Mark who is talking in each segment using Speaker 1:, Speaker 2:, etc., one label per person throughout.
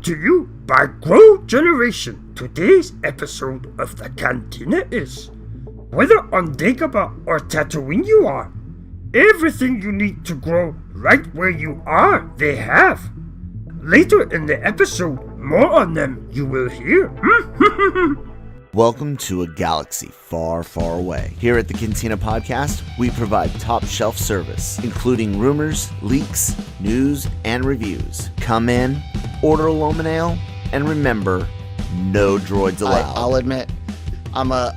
Speaker 1: to you by Grow Generation. Today's episode of the Cantina is, whether on Dagobah or Tatooine you are, everything you need to grow right where you are, they have. Later in the episode, more on them you will hear.
Speaker 2: Welcome to a galaxy far, far away. Here at the Cantina podcast, we provide top shelf service, including rumors, leaks, news, and reviews. Come in, order a Loman Ale, and remember, no droids allowed.
Speaker 3: I'll admit, I'm a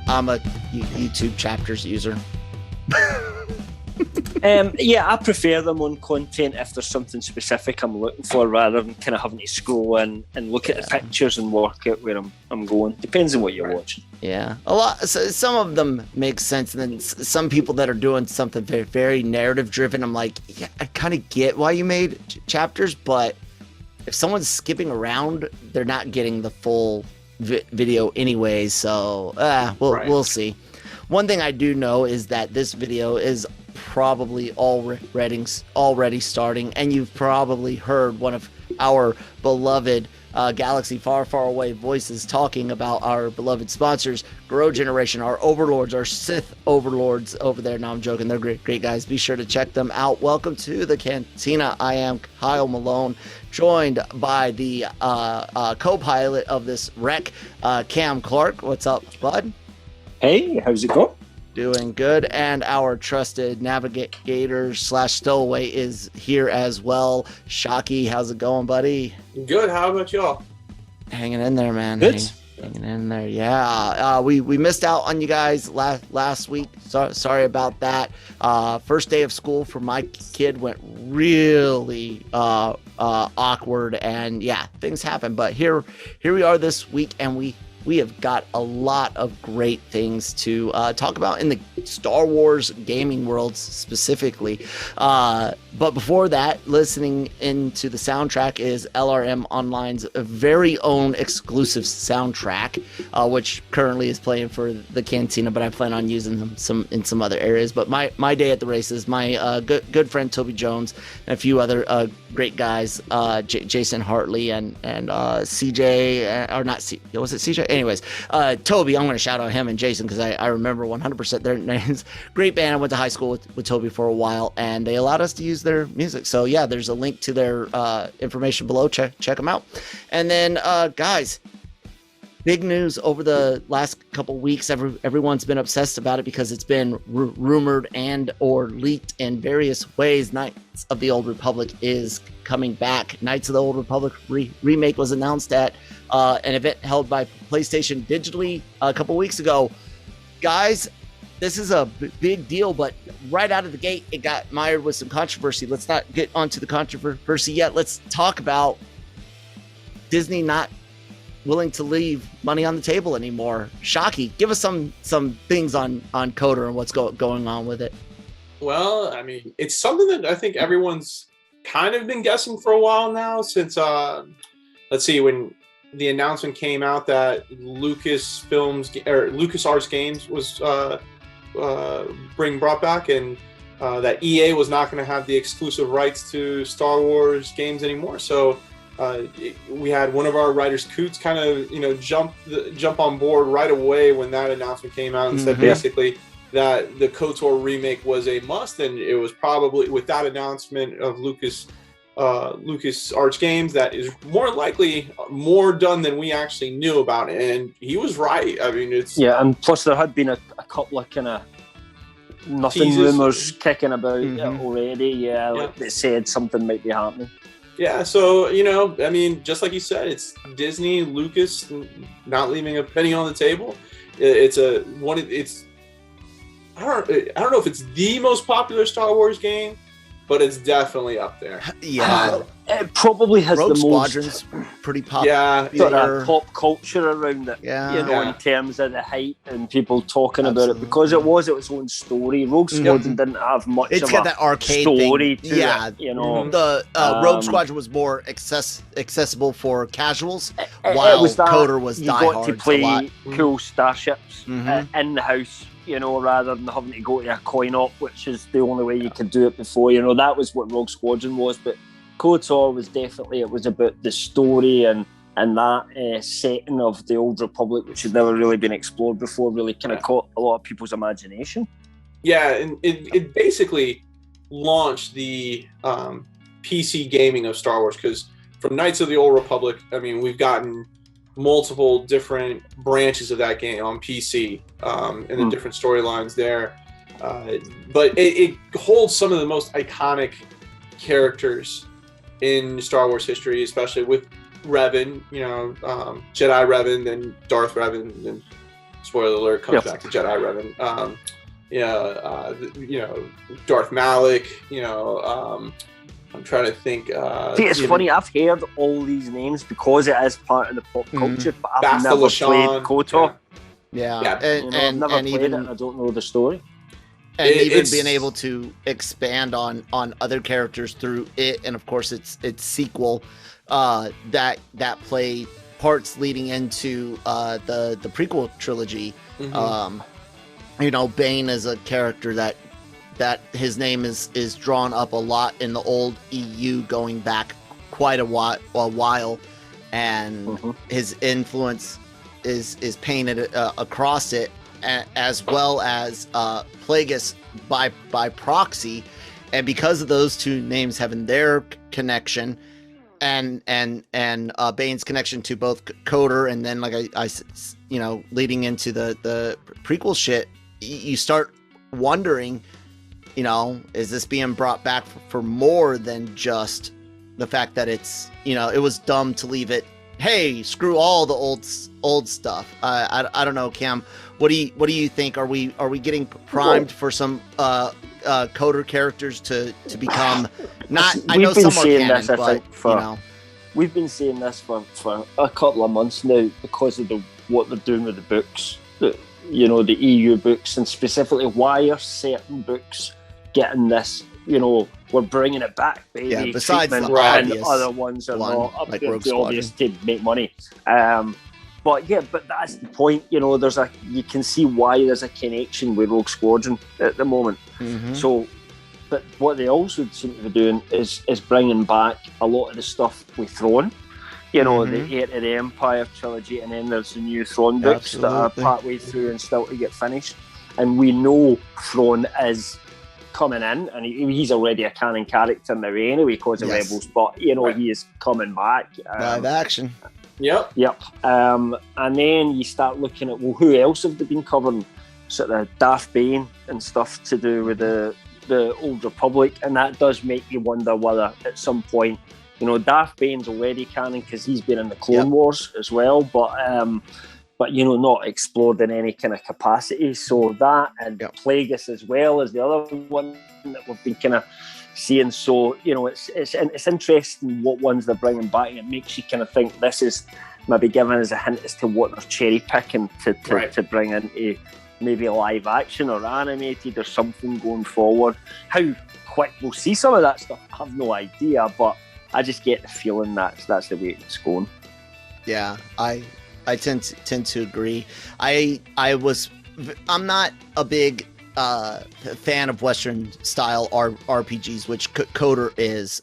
Speaker 3: YouTube chapters user.
Speaker 4: I prefer them on content if there's something specific I'm looking for, rather than kind of having to scroll in and look at the pictures and work out where I'm going. Depends on what you're watching.
Speaker 3: Yeah, some of them make sense, and then some people that are doing something very, very narrative driven, I'm like, yeah, I kind of get why you made chapters, but if someone's skipping around, they're not getting the full video anyway. So we'll see. One thing I do know is that this video is probably already starting, and you've probably heard one of our beloved galaxy far, far away voices talking about our beloved sponsors, Grow Generation, our overlords, our Sith overlords over there. No, I'm joking. They're great guys. Be sure to check them out. Welcome to the Cantina. I am Kyle Malone, joined by the co-pilot of this wreck, Cam Clark. What's up, bud?
Speaker 4: Hey, how's it going?
Speaker 3: Doing good. And our trusted navigator / stowaway is here as well. Shocky, how's it going, buddy?
Speaker 5: Good. How about y'all?
Speaker 3: Hanging in there, man.
Speaker 4: Good.
Speaker 3: Hanging in there. Yeah. We missed out on you guys last week. Sorry about that. First day of school for my kid went really awkward, and yeah, things happen. But here we are this week, and we have got a lot of great things to talk about in the Star Wars gaming world specifically. But before that, listening into the soundtrack is LRM Online's very own exclusive soundtrack, which currently is playing for the Cantina, but I plan on using them in some other areas. But my day at the races, my good friend Toby Jones and a few other great guys, Jason Hartley and CJ, or not C, was it CJ? Anyways, Toby, I'm going to shout out him and Jason because I remember 100% their names. Great band. I went to high school with Toby for a while, and they allowed us to use their music. So yeah, there's a link to their information below. Check them out. And then guys, big news over the last couple weeks. Everyone's been obsessed about it because it's been rumored and or leaked in various ways. Knights of the Old Republic is coming back. Knights of the Old Republic remake was announced at an event held by PlayStation digitally a couple weeks ago. Guys, this is a big deal, but right out of the gate, it got mired with some controversy. Let's not get onto the controversy yet. Let's talk about Disney not willing to leave money on the table anymore. Shocky, give us some things on KOTOR and what's going on with it.
Speaker 5: Well, I mean, it's something that I think everyone's kind of been guessing for a while now since, let's see, when the announcement came out that LucasArts Games was brought back, and that EA was not going to have the exclusive rights to Star Wars games anymore. So we had one of our writers, Coots, kind of jump on board right away when that announcement came out and said basically that the KOTOR remake was a must, and it was probably with that announcement of LucasArts Games that is more likely more done than we actually knew about, and he was right. I mean,
Speaker 4: and plus there had been a couple of kind of nothing rumors kicking about already. Yeah, like they said something might be happening.
Speaker 5: Yeah, so I mean, just like you said, it's Disney, Lucas, not leaving a penny on the table. I don't know if it's the most popular Star Wars game, but it's definitely up there.
Speaker 3: Yeah,
Speaker 4: it probably has
Speaker 3: Rogue
Speaker 4: the
Speaker 3: Squadron's
Speaker 4: most
Speaker 3: pretty popular.
Speaker 4: sort of pop culture around it.
Speaker 3: Yeah,
Speaker 4: in terms of the hype and people talking about it, because it was its own story. Rogue Squadron didn't have much.
Speaker 3: It's
Speaker 4: of
Speaker 3: got
Speaker 4: a
Speaker 3: that arcade
Speaker 4: story
Speaker 3: thing.
Speaker 4: To it,
Speaker 3: the Rogue Squadron was more accessible for casuals,
Speaker 4: while
Speaker 3: it was KOTOR was diehards.
Speaker 4: You got to play
Speaker 3: a lot.
Speaker 4: cool starships in the house. Rather than having to go to a coin op, which is the only way you could do it before. That was what Rogue Squadron was. But KOTOR was definitely, it was about the story and and that setting of the Old Republic, which had never really been explored before, really kind of caught a lot of people's imagination.
Speaker 5: Yeah, and it basically launched the PC gaming of Star Wars, because from Knights of the Old Republic, I mean, we've gotten multiple different branches of that game on PC, and the different storylines there. But it holds some of the most iconic characters in Star Wars history, especially with Revan, Jedi Revan, then Darth Revan, and spoiler alert, comes back to Jedi Revan. Darth Malik, I'm trying to think.
Speaker 4: See, it's funny, I've heard all these names because it is part of the pop culture, but I've never played KOTOR.
Speaker 3: Yeah.
Speaker 4: I've never played
Speaker 3: even,
Speaker 4: it, I don't know the story.
Speaker 3: And even being able to expand on other characters through it, and of course its sequel, that play parts leading into the prequel trilogy. Bane is a character that his name is drawn up a lot in the old EU, going back quite a while, and his influence is painted across it, as well as Plagueis by proxy. And because of those two names having their connection, and Bane's connection to both KOTOR, and then like I leading into the prequel shit, you start wondering, is this being brought back for more than just the fact that it's, it was dumb to leave it, hey, screw all the old stuff. I don't know, Cam. What do you think? Are we getting primed for some KOTOR characters to become not? I know some are canon, but
Speaker 4: we've been saying this for a couple of months now because of what they're doing with the books, the EU books, and specifically why are certain books getting this? We're bringing it back, baby.
Speaker 3: Yeah, besides the
Speaker 4: and other ones are not up
Speaker 3: like
Speaker 4: to
Speaker 3: Rogue
Speaker 4: the obvious to make money. But that's the point. You can see why there's a connection with Rogue Squadron at the moment. So, but what they also seem to be doing is bringing back a lot of the stuff with Thrawn. The Heir to the Empire trilogy, and then there's the new Thrawn books that are partway through and still to get finished. And we know Thrawn is coming in, and he's already a canon character now anyway because of Rebels, but he is coming back.
Speaker 3: Live action.
Speaker 5: Yep.
Speaker 4: And then you start looking at, well, who else have they been covering? Sort of Darth Bane and stuff to do with the Old Republic, and that does make you wonder whether at some point, Darth Bane's already canon because he's been in the Clone Wars as well, but not explored in any kind of capacity. So that, and Plagueis as well as the other one that we've been kind of seeing. So it's interesting what ones they're bringing back. It makes you kind of think this is maybe giving us a hint as to what they're cherry picking to bring into maybe live action or animated or something going forward. How quick we'll see some of that stuff, I have no idea, but I just get the feeling that's the way it's going. Yeah,
Speaker 3: I tend to agree. I'm not a big fan of Western style RPGs, which KOTOR is.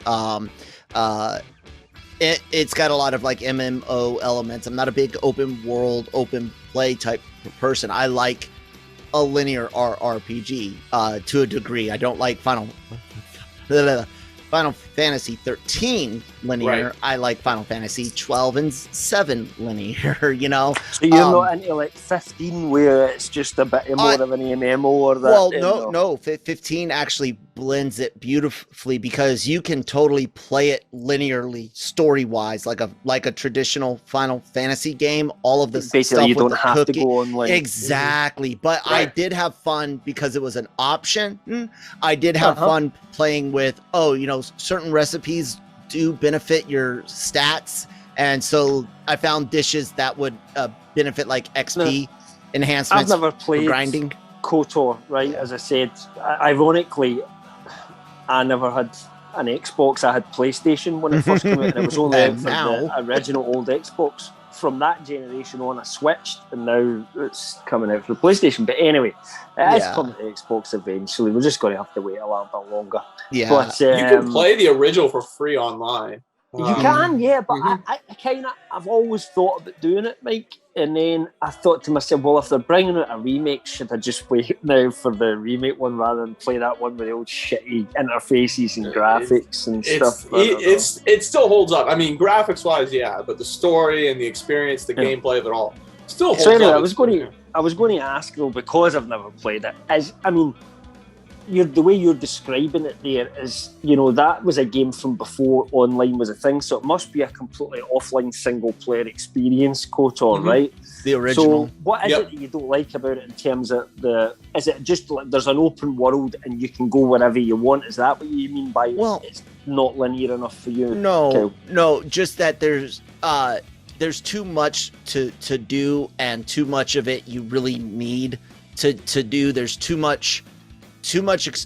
Speaker 3: It's got a lot of like MMO elements. I'm not a big open world, open play type person. I like a linear RPG to a degree. I don't like Final Fantasy 13 linear.
Speaker 5: Right.
Speaker 3: I like Final Fantasy 12 and 7 linear,
Speaker 4: So you're not into like 15 where it's just a bit more of an MMO or that?
Speaker 3: Well, no. 15 actually blends it beautifully because you can totally play it linearly, story-wise, like a traditional Final Fantasy game. All of the
Speaker 4: basically
Speaker 3: stuff
Speaker 4: you
Speaker 3: with
Speaker 4: don't
Speaker 3: the
Speaker 4: have
Speaker 3: cookie.
Speaker 4: to go on like
Speaker 3: Exactly. But I did have fun because it was an option. I did have fun playing with, certain recipes do benefit your stats, and so I found dishes that would benefit like XP enhancements.
Speaker 4: I've never played
Speaker 3: grinding
Speaker 4: KOTOR, right? As I said, ironically, I never had an Xbox. I had PlayStation when it first came out, and it was only out for the original old Xbox. From that generation on, I switched, and now it's coming out for the PlayStation. But anyway, it is coming to Xbox eventually. We're just going to have to wait a little bit longer.
Speaker 3: Yeah,
Speaker 4: but
Speaker 5: you can play the original for free online.
Speaker 4: You can, yeah, but I kind of, I've always thought about doing it, Mike. And then I thought to myself, well, if they're bringing out a remake, should I just wait now for the remake one rather than play that one with the old shitty interfaces and graphics and stuff?
Speaker 5: It still holds up. I mean, graphics-wise, yeah, but the story and the experience, the gameplay of it all, still holds up.
Speaker 4: I was going to ask though, because I've never played it. The way you're describing it there is, that was a game from before online was a thing, so it must be a completely offline single-player experience, KOTOR, right?
Speaker 3: The original.
Speaker 4: So what is it that you don't like about it in terms of is it just like there's an open world and you can go wherever you want? Is that what you mean by it's not linear enough for you?
Speaker 3: No, just that there's too much to do, and too much of it you really need to do. There's too much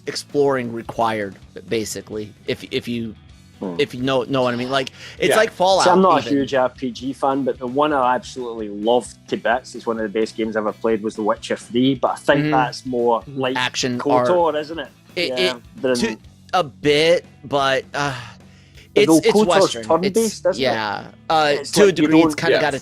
Speaker 3: exploring required, basically, if you know what I mean. Like, it's like Fallout.
Speaker 4: So I'm not a huge RPG fan, but the one I absolutely loved to bits, it's one of the best games I've ever played, was The Witcher 3, but I think that's more like
Speaker 3: action
Speaker 4: KOTOR, isn't it?
Speaker 3: A bit, but it's Western.
Speaker 4: Turn-based, isn't
Speaker 3: it? To a degree, it's kind of got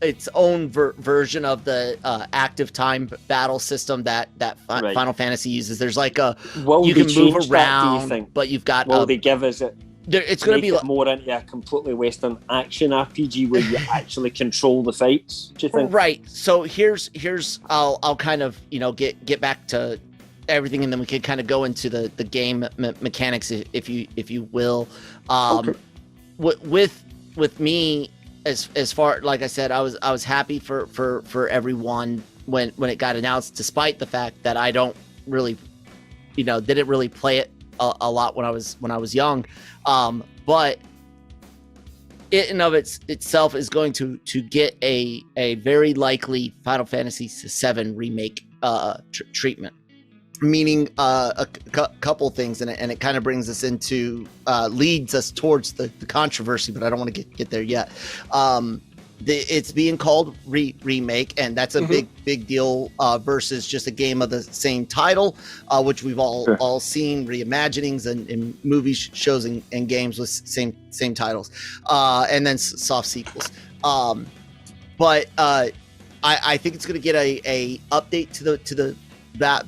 Speaker 3: its own version of the active time battle system that Final Fantasy uses. There's like you can move around, but you've got.
Speaker 4: Will they give us it?
Speaker 3: It's going to be
Speaker 4: more into a completely Western action RPG where you actually control the fights. Do you think?
Speaker 3: Right. So here's I'll kind of get back to everything, and then we can kind of go into the game mechanics, if you will. With me. As far, like I said, I was happy for everyone when it got announced, despite the fact that I don't really, didn't really play it a lot when I was young. But it in of itself is going to get a very likely Final Fantasy VII remake treatment. Meaning a couple things, and it kind of brings us into leads us towards the controversy, but I don't want to get there yet. It's being called remake, and that's a big deal versus just a game of the same title, which we've all seen reimaginings and movies, shows, and games with same titles, and then soft sequels. But I think it's going to get a update to the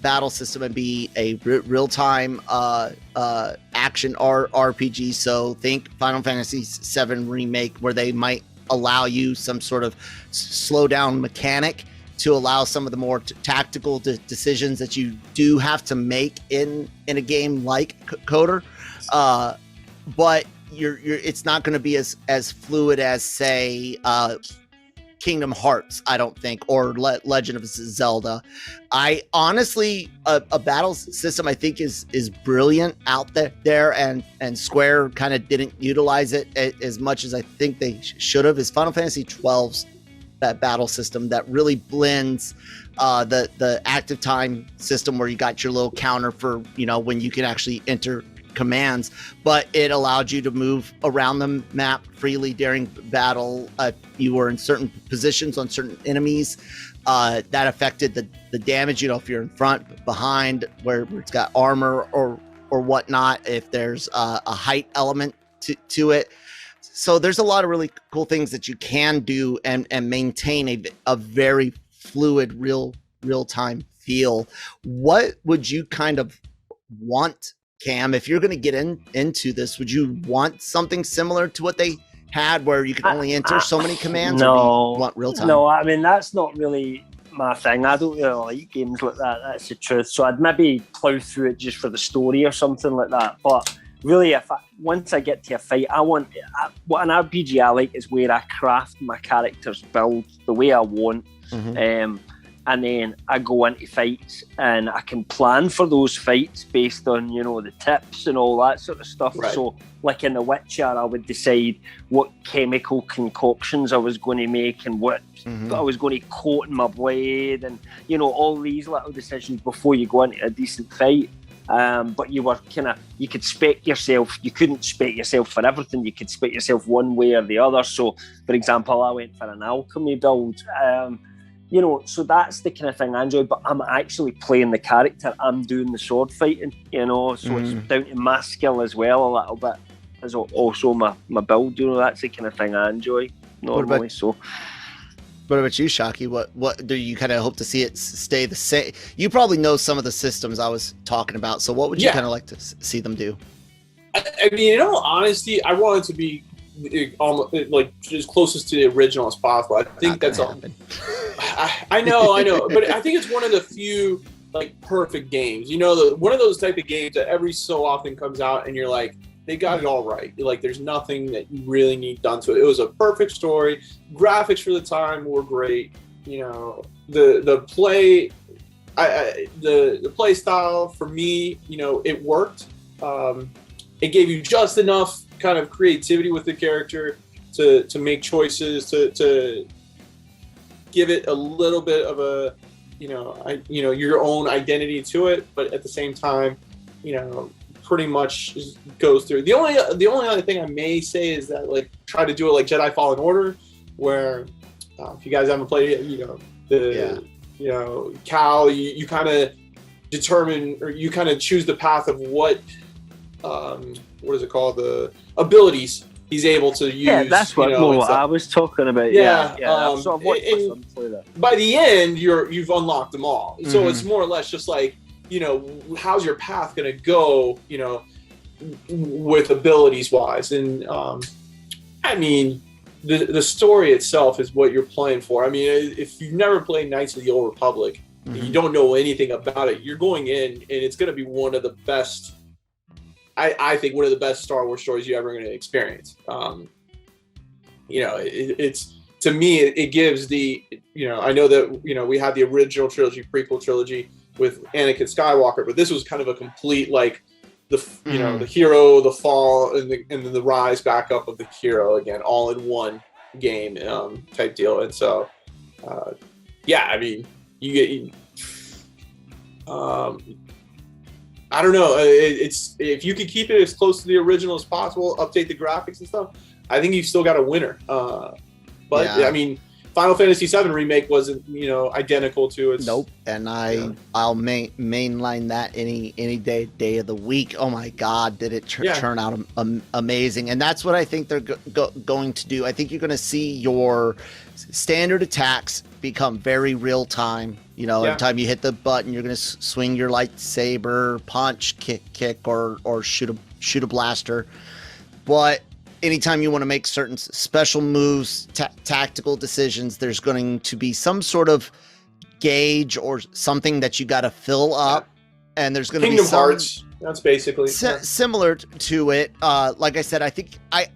Speaker 3: battle system and be a real-time action RPG. So think Final Fantasy VII Remake, where they might allow you some sort of slow down mechanic to allow some of the more tactical decisions that you do have to make in a game like KOTOR. But it's not going to be as fluid as, say, Kingdom Hearts, I don't think, or Legend of Zelda. I honestly, a battle system I think is brilliant out there, and Square kind of didn't utilize it as much as I think they should have. Is Final Fantasy XII's that battle system that really blends the active time system, where you got your little counter for when you can actually enter commands, but it allowed you to move around the map freely during battle. You were in certain positions on certain enemies that affected the damage, if you're in front, behind, where it's got armor or whatnot, if there's a height element to it. So there's a lot of really cool things that you can do and maintain a very fluid real-time feel. What would you kind of want, Cam, if you're going to get into this? Would you want something similar to what they had, where you can only enter so many commands?
Speaker 4: No,
Speaker 3: or do you want real time?
Speaker 4: No, I mean, that's not really my thing. I don't really like games like that. That's the truth. So I'd maybe plow through it just for the story or something like that. But really, once I get to a fight, what an RPG I like is where I craft my character's build the way I want. And then I go into fights, and I can plan for those fights based on, the tips and all that sort of stuff. Right. So, like in The Witcher, I would decide what chemical concoctions I was going to make and what I was going to coat in my blade, and, all these little decisions before you go into a decent fight. But you were you could spec yourself. You couldn't spec yourself for everything. You could spec yourself one way or the other. So, for example, I went for an alchemy build. So that's the kind of thing I enjoy, but I'm actually playing the character. I'm doing the sword fighting, so it's down to my skill as well a little bit. is also my build. You know, that's the kind of thing I enjoy normally.
Speaker 3: What about you, Shockey? What do you kind of hope to see it stay the same? You probably know some of the systems I was talking about. So what would you kind of like to see them do?
Speaker 5: I mean, in all honesty, I want it to be like as closest to the original as possible. I think that's all. I know, but I think it's one of the few like perfect games. You know, one of those type of games that every so often comes out and you're like, they got it all right. Like, there's nothing that you really need done to it. It was a perfect story. Graphics for the time were great. You know, the play, the play style for me, you know, it worked. It gave you just enough kind of creativity with the character to make choices, to give it a little bit of a, your own identity to it, but at the same time, you know, pretty much goes through. The only other thing I may say is that, like, try to do it like Jedi Fallen Order, where if you guys haven't played it, Cal, you kind of determine, or you kind of choose the path of what is it called, the abilities he's able to use. Yeah,
Speaker 4: that's what I was talking about. Yeah. Sort of
Speaker 5: by the end, you've unlocked them all. Mm-hmm. So it's more or less just like, you know, how's your path going to go, you know, with abilities wise. And I mean, the story itself is what you're playing for. I mean, if you've never played Knights of the Old Republic, mm-hmm. and you don't know anything about it, you're going in and it's going to be one of the best, I think one of the best Star Wars stories you're ever going to experience. You know, it's, to me, it gives the, you know, I know that, you know, we had the original trilogy, prequel trilogy with Anakin Skywalker, but this was kind of a complete, like, you know, the hero, the fall, and then the rise back up of the hero again, all in one game type deal. And so, yeah, I mean, you get, I don't know. It's, if you could keep it as close to the original as possible, update the graphics and stuff, I think you've still got a winner. But yeah. I mean, Final Fantasy VII Remake wasn't, you know, identical to its.
Speaker 3: Nope. And I'll mainline that any day of the week. Oh my God, did it turn out amazing? And that's what I think they're going to do. I think you're going to see your standard attacks become very real time. You know, every time you hit the button, you're going to swing your lightsaber, punch, kick, or shoot a blaster. But anytime you want to make certain special moves, tactical decisions, there's going to be some sort of gauge or something that you got to fill up, and there's going to be
Speaker 5: Kingdom Hearts. That's basically
Speaker 3: similar to it. Like I said, I think I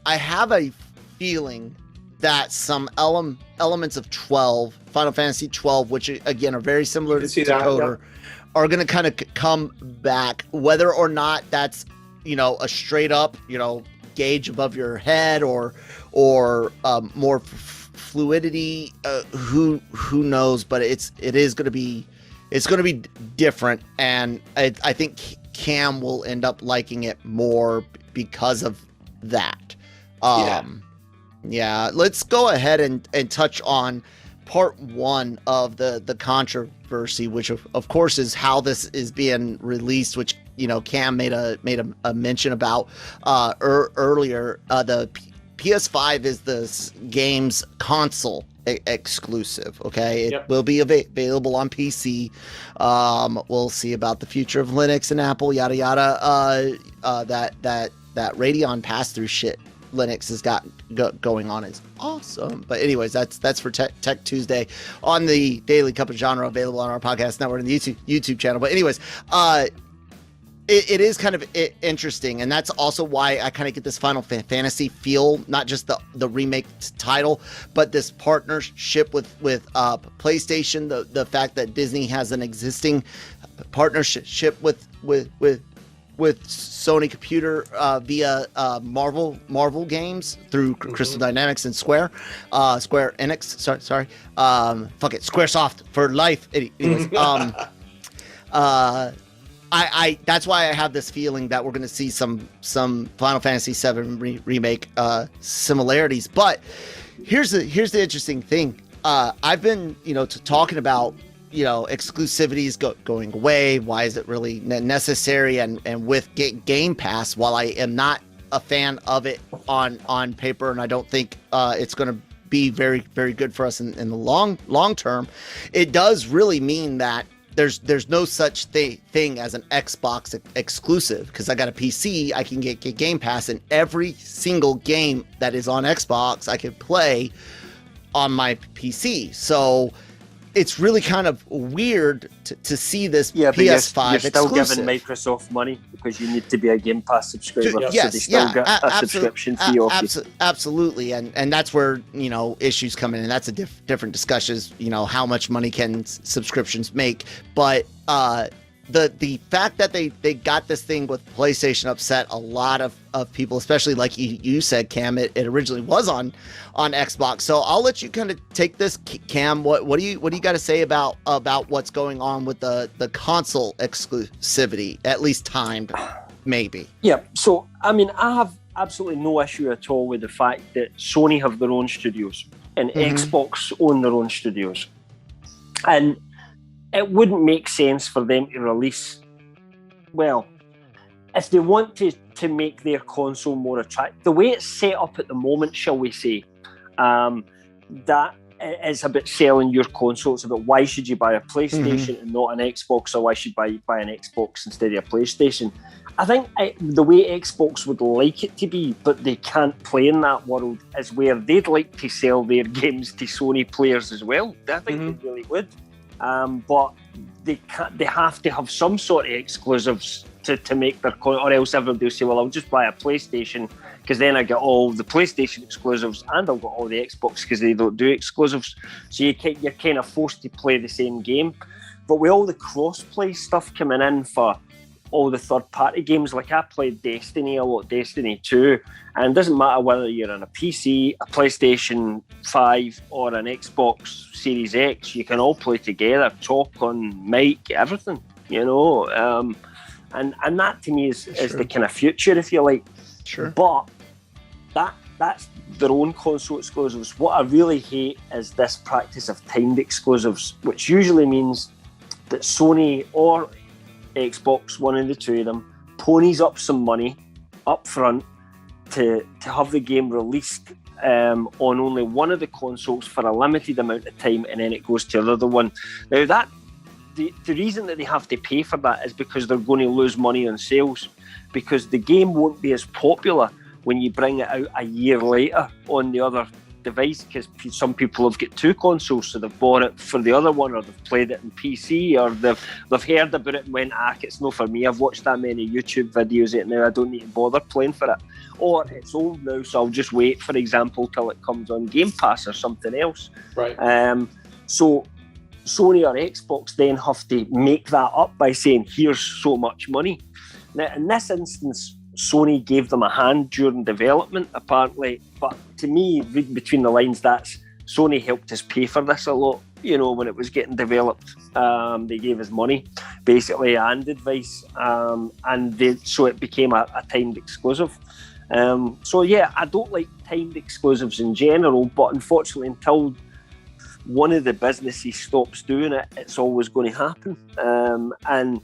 Speaker 3: have a feeling that some elements of Final Fantasy 12, which again are very similar to KOTOR, are going to kind of come back, whether or not that's, you know, a straight up, you know, gauge above your head or more fluidity. Who knows? But it's going to be different, and I think Cam will end up liking it more because of that. Yeah, let's go ahead and touch on part one of the controversy, which of course is how this is being released, which, you know, Cam made a mention about earlier. The PS5 is the game's console exclusive. Okay, it will be available on PC. We'll see about the future of Linux and Apple, yada yada. That Radeon pass-through shit Linux has got going on is awesome. But anyways, that's for Tech Tuesday on the Daily Cup of Genre, available on our podcast network and the YouTube channel. But anyways, it is kind of interesting, and that's also why I kind of get this Final Fantasy feel, not just the remake title, but this partnership with PlayStation, the fact that Disney has an existing partnership with Sony Computer via Marvel games through Crystal Dynamics and Square Enix. Sorry. Fuck it, SquareSoft for life. Anyways, I that's why I have this feeling that we're going to see some Final Fantasy VII remake similarities. But here's the interesting thing. I've been, you know, talking about, you know, exclusivities going away. Why is it really necessary? And with Game Pass, while I am not a fan of it on paper, and I don't think it's going to be very, very good for us in the long term. It does really mean that there's no such thing as an Xbox exclusive, because I got a PC, I can get Game Pass, and every single game that is on Xbox I can play on my PC. So it's really kind of weird to see this PS5
Speaker 4: you're still
Speaker 3: exclusive.
Speaker 4: giving Microsoft money because you need to be a Game Pass subscriber.
Speaker 3: Yes,
Speaker 4: so they still get a subscription fee off you.
Speaker 3: Absolutely, and that's where issues come in, and that's a different discussion. How much money can subscriptions make? But the fact that they got this thing with PlayStation upset a lot of people, especially like you said, Cam. It originally was on Xbox. So I'll let you kind of take this, Cam. What do you got to say about what's going on with the console exclusivity, at least timed, maybe?
Speaker 4: Yeah. So I mean, I have absolutely no issue at all with the fact that Sony have their own studios and Xbox own their own studios, and it wouldn't make sense for them to release, well, if they want to make their console more attractive, the way it's set up at the moment, shall we say, that is about selling your console. It's about why should you buy a PlayStation and not an Xbox, or why should you buy an Xbox instead of a PlayStation. I think the way Xbox would like it to be, but they can't play in that world, is where they'd like to sell their games to Sony players as well. I think they really would. But they have to have some sort of exclusives to make their or else everybody will say, well, I'll just buy a PlayStation because then I get all the PlayStation exclusives and I'll get all the Xbox because they don't do exclusives. So you're kind of forced to play the same game. But with all the cross-play stuff coming in for all the third-party games, like I played Destiny a lot, Destiny 2, and it doesn't matter whether you're on a PC, a PlayStation 5, or an Xbox Series X, you can all play together, talk on mic, everything, and that to me is the kind of future, if you like.
Speaker 3: Sure.
Speaker 4: But that's their own console exclusives. What I really hate is this practice of timed exclusives, which usually means that Sony or Xbox, one of the two of them, ponies up some money up front to have the game released on only one of the consoles for a limited amount of time, and then it goes to another one. Now that the reason that they have to pay for that is because they're going to lose money on sales, because the game won't be as popular when you bring it out a year later on the other device, because some people have got two consoles, so they've bought it for the other one, or they've played it in PC, or they've heard about it and went, it's not for me, I've watched that many YouTube videos of it now, I don't need to bother playing for it, or it's old now, so I'll just wait, for example, till it comes on Game Pass or something else.
Speaker 5: Right.
Speaker 4: So Sony or Xbox then have to make that up by saying, here's so much money. Now in this instance, Sony gave them a hand during development, apparently, but to me, reading between the lines, that's Sony helped us pay for this a lot, when it was getting developed. They gave us money, basically, and advice, so it became a timed exclusive. I don't like timed exclusives in general, but unfortunately, until one of the businesses stops doing it, it's always going to happen. And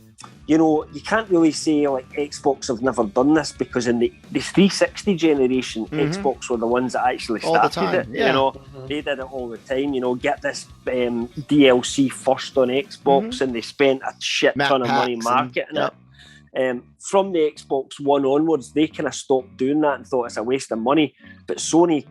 Speaker 4: you can't really say like Xbox have never done this, because in the 360 generation, Xbox were the ones that actually started it.
Speaker 3: Yeah.
Speaker 4: They did it all the time. Get this DLC first on Xbox, and they spent a shit ton of money marketing it. From the Xbox One onwards, they kind of stopped doing that and thought it's a waste of money. But Sony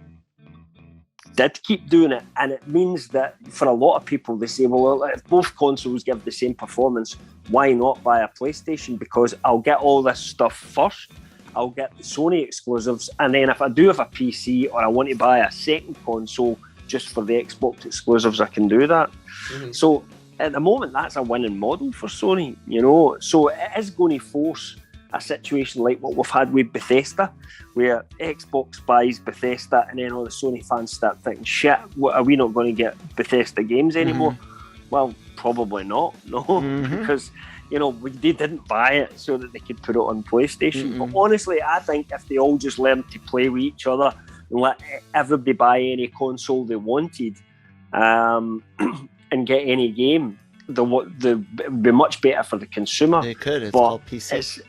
Speaker 4: did keep doing it, and it means that for a lot of people, they say, well, if both consoles give the same performance, why not buy a PlayStation? Because I'll get all this stuff first, I'll get the Sony exclusives, and then if I do have a PC or I want to buy a second console just for the Xbox exclusives, I can do that. So at the moment, that's a winning model for Sony, so it is going to force a situation like what we've had with Bethesda, where Xbox buys Bethesda and then all the Sony fans start thinking, shit, what, are we not going to get Bethesda games anymore? Well, probably not, no, because they didn't buy it so that they could put it on PlayStation. But honestly, I think if they all just learned to play with each other and let everybody buy any console they wanted, and get any game, it'd be much better for the consumer.
Speaker 3: It could. It's
Speaker 4: but
Speaker 3: all PC.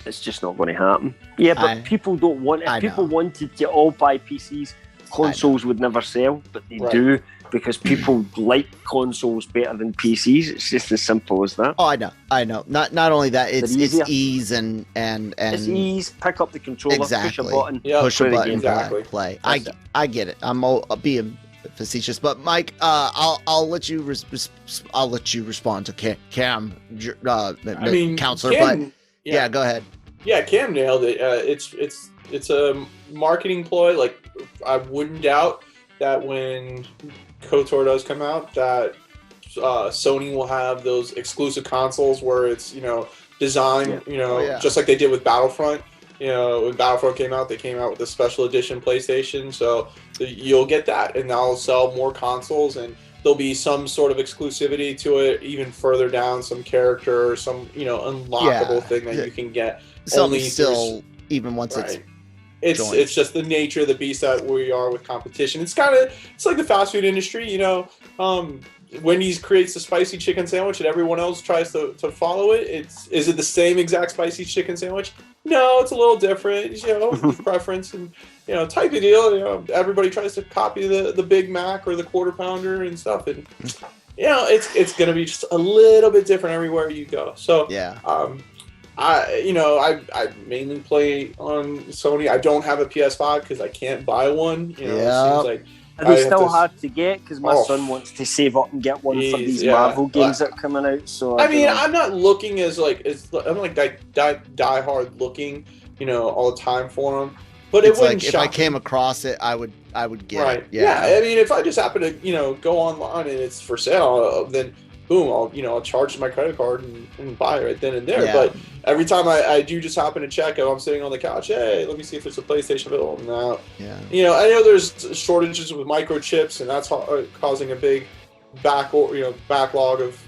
Speaker 4: it's just not going to happen. Yeah, but people don't want it. If people wanted to all buy PCs, consoles would never sell, but they do, because people like consoles better than PCs. It's just as simple as that.
Speaker 3: Oh, I know. Not only that, it's ease and
Speaker 4: it's ease. Pick up the controller, push a button,
Speaker 3: push a button,
Speaker 4: play.
Speaker 3: I get it. I'm being facetious, but Mike, I'll let you respond to Cam, counselor.
Speaker 5: Cam,
Speaker 3: but go ahead.
Speaker 5: Yeah, Cam nailed it. It's a marketing ploy. Like, I wouldn't doubt that when KOTOR does come out, that Sony will have those exclusive consoles where it's designed just like they did with Battlefront. When Battlefront came out, they came out with a special edition PlayStation, so you'll get that, and they'll sell more consoles, and there'll be some sort of exclusivity to it even further down, some character or some unlockable thing that you can get.
Speaker 3: Something still, even once
Speaker 5: it's just the nature of the beast that we are with competition. It's like the fast food industry. Wendy's creates the spicy chicken sandwich and everyone else tries to follow it. Is it the same exact spicy chicken sandwich? No, it's a little different. Preference and type of deal. Everybody tries to copy the Big Mac or the Quarter Pounder and stuff, and it's gonna be just a little bit different everywhere you go. So I mainly play on Sony. I don't have a PS5 because I can't buy one. It seems like.
Speaker 4: Are they still hard to get? Because my son wants to save up and get one for these Marvel games that are coming out. So
Speaker 5: I'm not looking I'm die hard looking, all the time for them. But it wouldn't shock
Speaker 3: if I came across it, I would get it.
Speaker 5: Yeah. I mean, if I just happen to go online and it's for sale, then boom, I'll charge my credit card and buy it right then and there. Yeah. But every time I do just happen to check, if I'm sitting on the couch, hey, let me see if there's a PlayStation available now. Yeah. I know there's shortages with microchips, and that's causing a big backlog of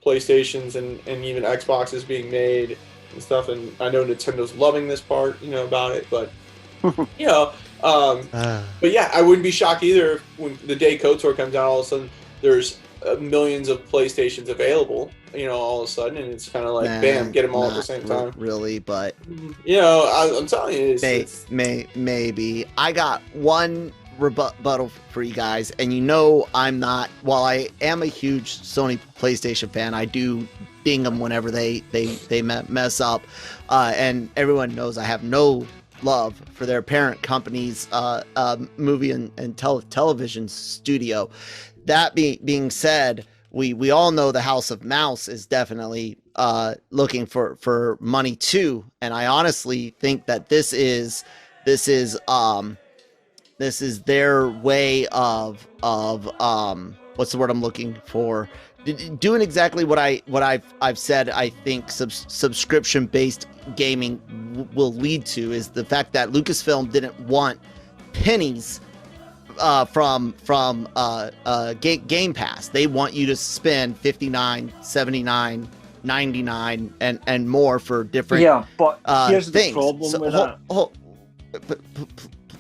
Speaker 5: PlayStations and even Xboxes being made and stuff. And I know Nintendo's loving this part, about it, but but yeah, I wouldn't be shocked either when the day KOTOR comes out, all of a sudden there's millions of PlayStations available, all of a sudden, and it's kind of like, bam, get them all at the same time.
Speaker 3: Really, but
Speaker 5: I'm telling you,
Speaker 3: maybe. I got one rebuttal for you guys, and I'm not. While I am a huge Sony PlayStation fan, I do ding them whenever they mess up, and everyone knows I have no love for their parent company's movie and television studio. That being said, we all know the House of Mouse is definitely looking for money too, and I honestly think that this is their way of what's the word I'm looking for? Doing exactly what I've said. I think subscription based gaming will lead to is the fact that Lucasfilm didn't want pennies from Game Pass. They want you to spend $59, $79, $99 and more for different
Speaker 4: but here's
Speaker 3: things.
Speaker 4: The problem with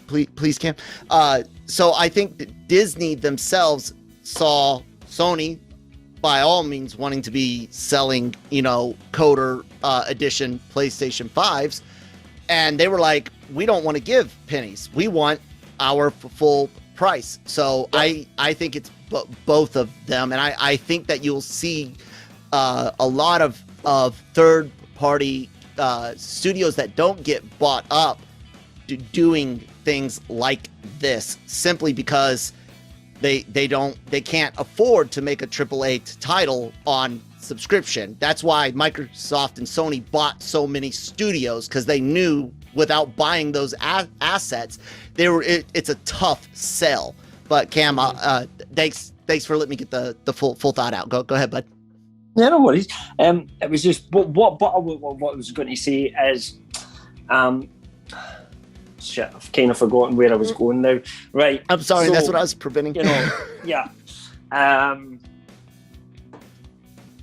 Speaker 4: that.
Speaker 3: Please, Cam. So I think that Disney themselves saw Sony by all means wanting to be selling, KOTOR edition PlayStation 5s, and they were like, we don't want to give pennies. We want our full price. So I think it's both of them, and I think that you'll see a lot of third party studios that don't get bought up doing things like this simply because they can't afford to make a AAA title on subscription. That's why Microsoft and Sony bought so many studios, because they knew without buying those assets, it's a tough sell. But Cam, thanks for letting me get the full thought out. Go ahead, bud.
Speaker 4: Yeah, no worries. It was just what I was going to say is, shit, I've kind of forgotten where I was going now. Right.
Speaker 3: I'm sorry. So, that's what I was preventing.
Speaker 4: Yeah.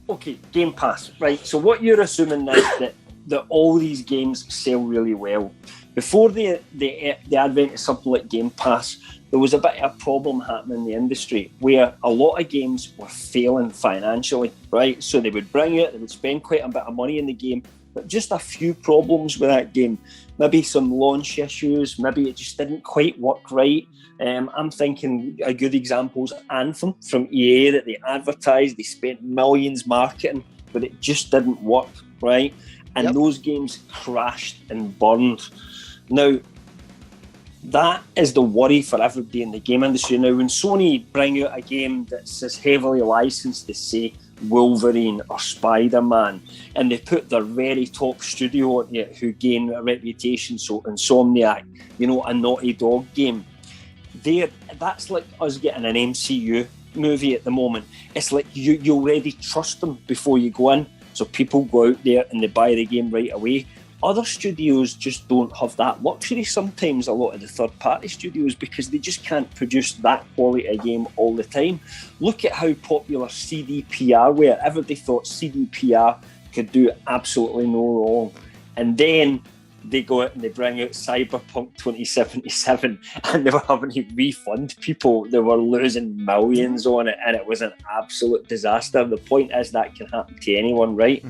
Speaker 4: Okay, Game Pass. Right. So what you're assuming is that all these games sell really well. Before the advent of something like Game Pass, there was a bit of a problem happening in the industry where a lot of games were failing financially, right? So they would bring it, they would spend quite a bit of money in the game, but just a few problems with that game. Maybe some launch issues, maybe it just didn't quite work right. I'm thinking a good example is Anthem from EA that they advertised, they spent millions marketing, but it just didn't work, right? And those games crashed and burned. Now, that is the worry for everybody in the game industry. Now, when Sony bring out a game that's as heavily licensed as, say, Wolverine or Spider-Man, and they put their very top studio on it who gain a reputation, so Insomniac, you know, a Naughty Dog game, that's like us getting an MCU movie at the moment. It's like you already trust them before you go in, so people go out there and they buy the game right away. Other studios just don't have that luxury sometimes, a lot of the third-party studios, because they just can't produce that quality of game all the time. Look at how popular CDPR were. Everybody thought CDPR could do absolutely no wrong. And then they go out and they bring out Cyberpunk 2077 and they were having to refund people. They were losing millions on it and it was an absolute disaster. The point is that can happen to anyone, right?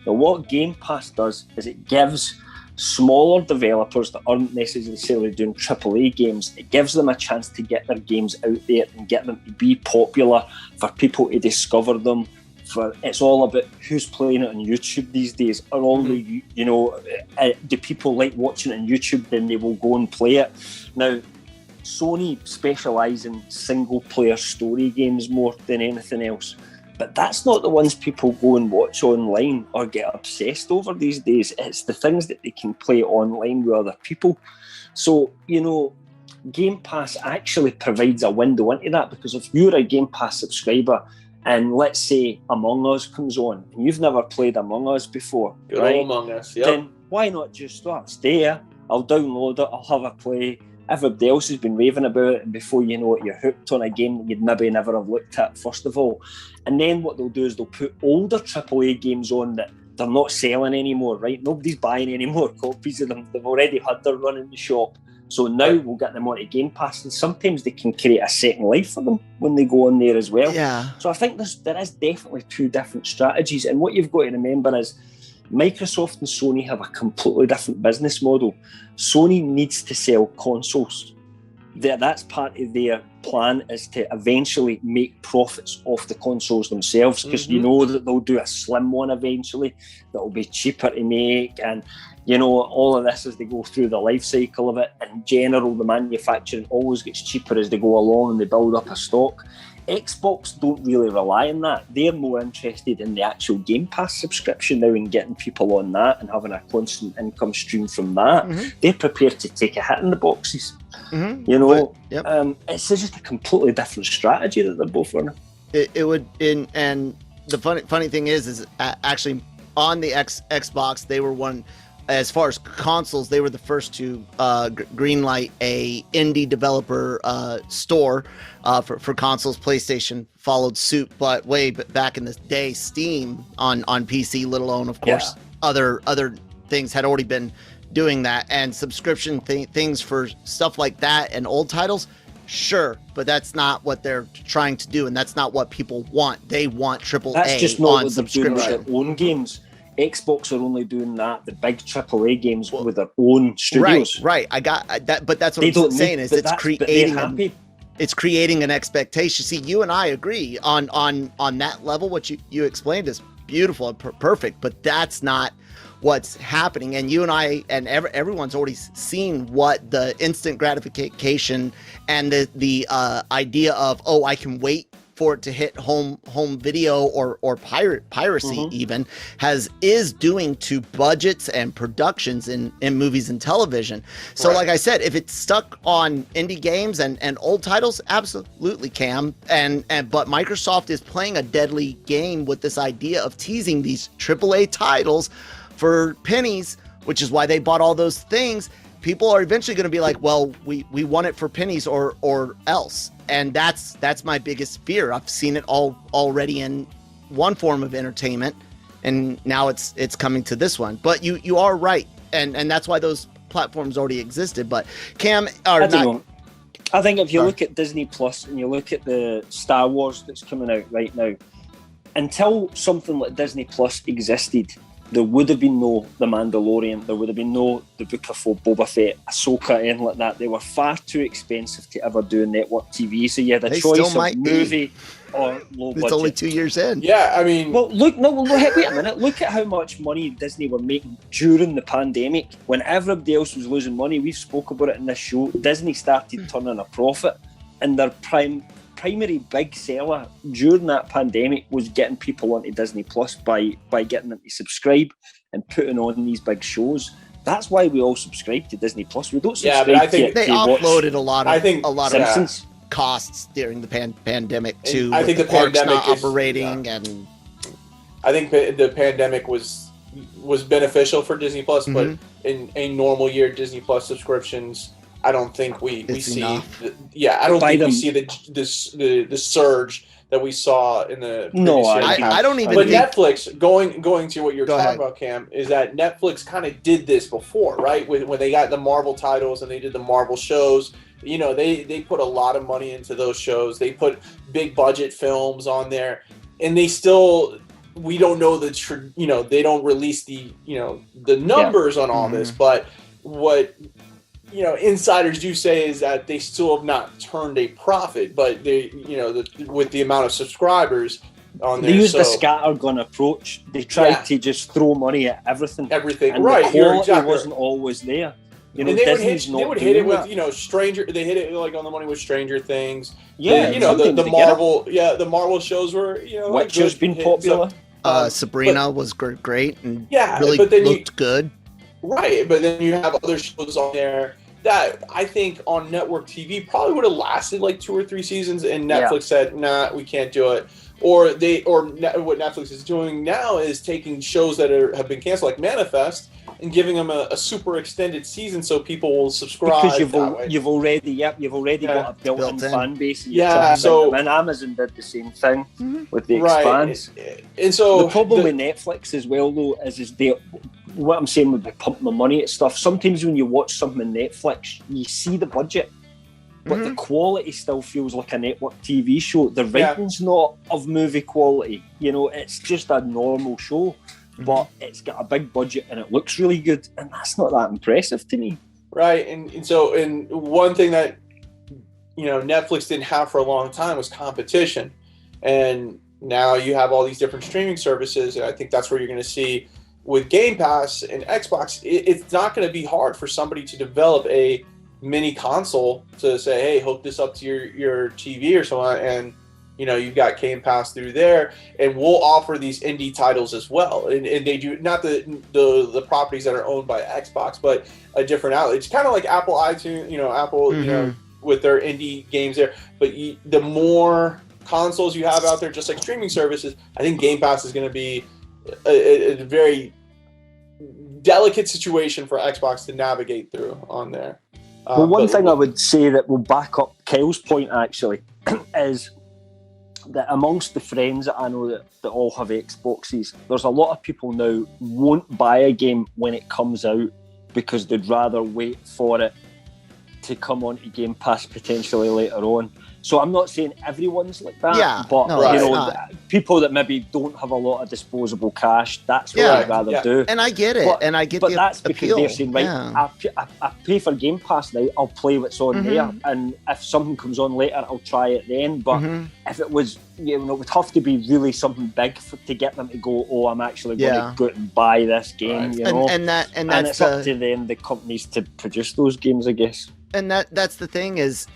Speaker 4: Now, what Game Pass does is it gives smaller developers that aren't necessarily doing AAA games, it gives them a chance to get their games out there and get them to be popular, for people to discover them. It's all about who's playing it on YouTube these days. Are all the, you know, do people like watching it on YouTube? Then they will go and play it. Now, Sony specialise in single-player story games more than anything else, but that's not the ones people go and watch online or get obsessed over these days. It's the things that they can play online with other people. So, you know, Game Pass actually provides a window into that, because if you're a Game Pass subscriber and let's say Among Us comes on and you've never played Among Us before,
Speaker 5: Good
Speaker 4: right?
Speaker 5: old Among Us,
Speaker 4: Then why not just it's there, I'll download it, I'll have a play. Everybody else has been raving about it, and before you know it, you're hooked on a game that you'd maybe never have looked at, first of all. And then what they'll do is they'll put older AAA games on that they're not selling anymore, right? Nobody's buying any more copies of them. They've already had their run in the shop. So now we'll get them onto Game Pass, and sometimes they can create a second life for them when they go on there as well.
Speaker 3: Yeah.
Speaker 4: So I think there is definitely two different strategies. And what you've got to remember is Microsoft and Sony have a completely different business model. Sony needs to sell consoles. That's part of their plan, is to eventually make profits off the consoles themselves, because you know that they'll do a slim one eventually that will be cheaper to make, and you know, all of this as they go through the life cycle of it. In general, the manufacturing always gets cheaper as they go along and they build up a stock. Xbox don't really rely on that. They're more interested in the actual Game Pass subscription now and getting people on that and having a constant income stream from that. They're prepared to take a hit in the boxes. You know, it's just a completely different strategy that they're both running.
Speaker 3: It would, and the funny thing is actually on the Xbox, they were one. As far as consoles, they were the first to greenlight a indie developer store for consoles. PlayStation followed suit, but way back in the day, Steam on PC, let alone, of course, other things had already been doing that. And subscription things for stuff like that and old titles, sure, but that's not what they're trying to do, and that's not what people want. They want AAA
Speaker 4: that's just not
Speaker 3: on
Speaker 4: what they're doing with their own games. Xbox are only doing that, the big AAA games, with their own studios.
Speaker 3: Right. I got that, but that's what I'm saying is it's creating an expectation. See, you and I agree on that level. What you explained is beautiful and perfect, but that's not what's happening. And you and I and everyone's already seen what the instant gratification and the idea of, I can wait for it to hit home video or piracy even is doing to budgets and productions in movies and television. So like I said, if it's stuck on indie games and old titles, absolutely, Cam. But Microsoft is playing a deadly game with this idea of teasing these AAA titles for pennies, which is why they bought all those things. People are eventually going to be like, well, we want it for pennies or else. And that's my biggest fear. I've seen it already in one form of entertainment, and now it's coming to this one. But you are right, and that's why those platforms already existed. But Cam, I
Speaker 4: think if you look at Disney Plus and you look at the Star Wars that's coming out right now, until something like Disney Plus existed, there would have been no The Mandalorian, there would have been no The Book of Boba Fett, Ahsoka, anything like that. They were far too expensive to ever do network TV. So you had a choice of movie or low budget.
Speaker 3: It's only 2 years in.
Speaker 5: Yeah, I mean...
Speaker 4: Well, wait a minute. Look at how much money Disney were making during the pandemic. When everybody else was losing money, we've spoke about it in this show, Disney started turning a profit, and their primary big seller during that pandemic was getting people onto Disney Plus by getting them to subscribe and putting on these big shows. That's why we all subscribe to Disney Plus. We don't subscribe
Speaker 5: but I think
Speaker 3: they offloaded a lot of
Speaker 4: Simpsons.
Speaker 3: Costs during the pandemic too.
Speaker 5: I think the
Speaker 3: parks
Speaker 5: pandemic
Speaker 3: not operating, and
Speaker 5: I think the pandemic was beneficial for Disney Plus, but in a normal year, Disney Plus subscriptions, I don't think we see. I don't think we see the surge that we saw in the.
Speaker 3: No, I don't even.
Speaker 5: But Netflix, going to what you're talking about, Cam, is that Netflix kind of did this before, right? When they got the Marvel titles and they did the Marvel shows, you know, they put a lot of money into those shows. They put big budget films on there, and they still. We don't know they don't release the numbers on all this, but what insiders do say is that they still have not turned a profit, but they with the amount of subscribers on there,
Speaker 4: they used the scattergun approach. They tried to just throw money at everything,
Speaker 5: and
Speaker 4: right? The quality
Speaker 5: exactly
Speaker 4: wasn't always there.
Speaker 5: They would hit it with Stranger. They hit it like on the money with Stranger Things.
Speaker 4: Yeah,
Speaker 5: the Marvel. Yeah, the Marvel shows were
Speaker 4: Witcher's been popular.
Speaker 3: Sabrina was great and
Speaker 5: really
Speaker 3: looked good.
Speaker 5: Right, but then you have other shows on there that I think on network TV probably would have lasted like 2 or 3 seasons, and Netflix said, "Nah, we can't do it." Or what Netflix is doing now is taking shows that have been canceled, like Manifest, and giving them a super extended season so people will subscribe.
Speaker 4: Because you've already got a built-in fan base. And and Amazon did the same thing with the expanse.
Speaker 5: And so
Speaker 4: the problem with Netflix as well, though, is they. What I'm saying with pumping the money at stuff. Sometimes when you watch something on Netflix, you see the budget, but the quality still feels like a network TV show. The writing's not of movie quality. It's just a normal show. But it's got a big budget and it looks really good, and that's not that impressive to me.
Speaker 5: Right, and so one thing that Netflix didn't have for a long time was competition, and now you have all these different streaming services, and I think that's where you're going to see with Game Pass and Xbox. It's not going to be hard for somebody to develop a mini console to say, hey, hook this up to your TV or something, and you've got Game Pass through there, and we'll offer these indie titles as well. And they do not the properties that are owned by Xbox, but a different outlet. It's kind of like Apple iTunes, Apple, with their indie games there. But the more consoles you have out there, just like streaming services, I think Game Pass is going to be a very delicate situation for Xbox to navigate through on there.
Speaker 4: One thing I would say that will back up Kyle's point actually is that amongst the friends that I know that all have Xboxes, there's a lot of people now won't buy a game when it comes out because they'd rather wait for it to come onto Game Pass potentially later on. So I'm not saying everyone's like that, but people that maybe don't have a lot of disposable cash, that's what I'd rather do.
Speaker 3: And I get it, but
Speaker 4: that's because
Speaker 3: appeal.
Speaker 4: They're saying, right, I pay for Game Pass now, I'll play what's on there, and if something comes on later, I'll try it then. But if it was, it would have to be really something big to get them to go, oh, I'm actually going to go out and buy this game,
Speaker 3: And
Speaker 4: it's up to then the companies to produce those games, I guess.
Speaker 3: And that's the thing is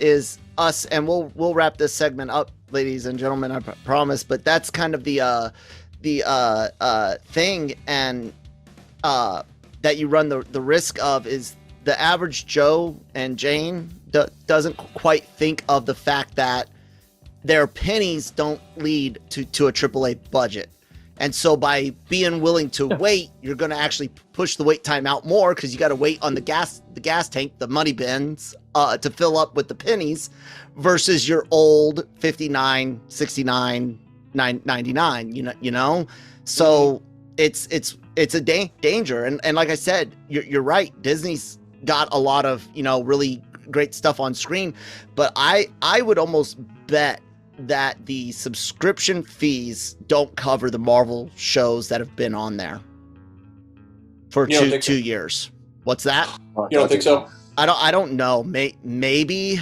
Speaker 3: us, and we'll wrap this segment up, ladies and gentlemen, I promise. But that's kind of the thing, and that you run the risk of is the average Joe and Jane doesn't quite think of the fact that their pennies don't lead to a AAA budget. And so by being willing to wait, you're going to actually push the wait time out more because you got to wait on the gas tank, the money bins, to fill up with the pennies versus your old 59, 69, 99, So it's a danger. And like I said, you're right. Disney's got a lot of, really great stuff on screen, but I would almost bet that the subscription fees don't cover the Marvel shows that have been on there. for
Speaker 5: You don't think
Speaker 3: 2
Speaker 5: so?
Speaker 3: years. What's that?
Speaker 5: You don't think so?
Speaker 3: I don't know. Maybe.